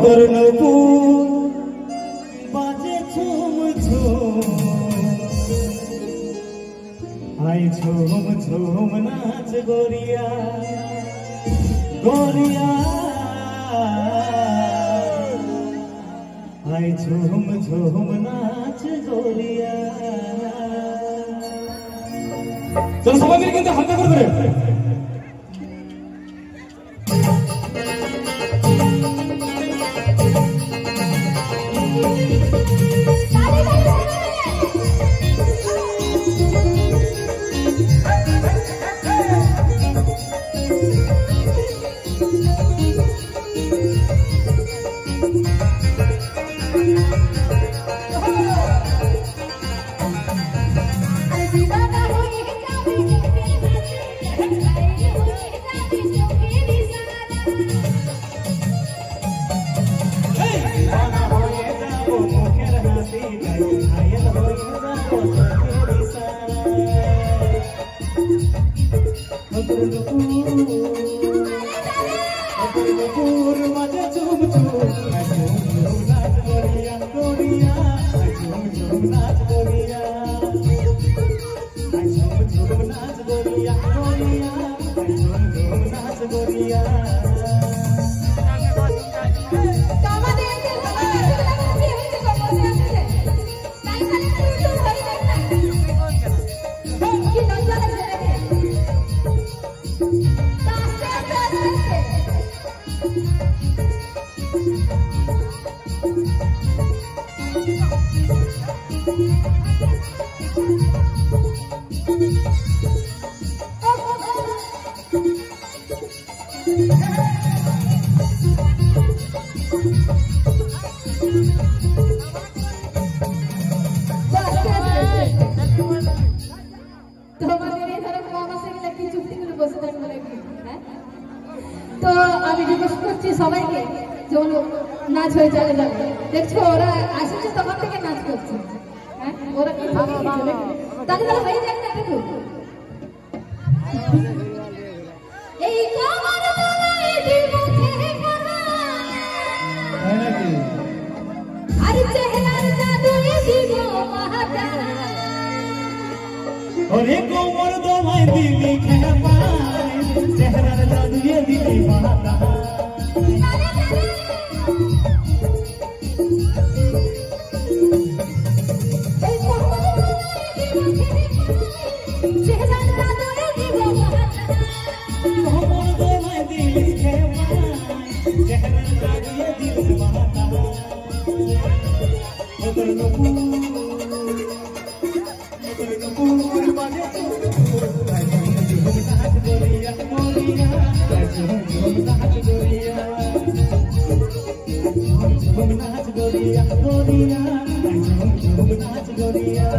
তোর নপুর বাজে ঝুম ঝুম আই ঝুম ঝুম নাচ গরিয়া গরিয়া আই ঝুম ঝুম নাচ গরিয়া। চলো সবাই মিলে কিন্তু হালকা করে ধরে তো আমি রিকোয়েস্ট করছি সবাইকে যে নাচ হয়ে চলে যাবে। দেখছো ওরা আসছে তখন থেকে নাচ করছে, হ্যাঁ ওরা কি তাহলে হয়ে যাক না একটু। এই কমর তোলাই দিব কে করবা আর চেহারার জাদু দিব মাহাতা ওরে কমর তোলাই দিলি খেপা চেহারার জাদু দিলি মাহাতা Goria,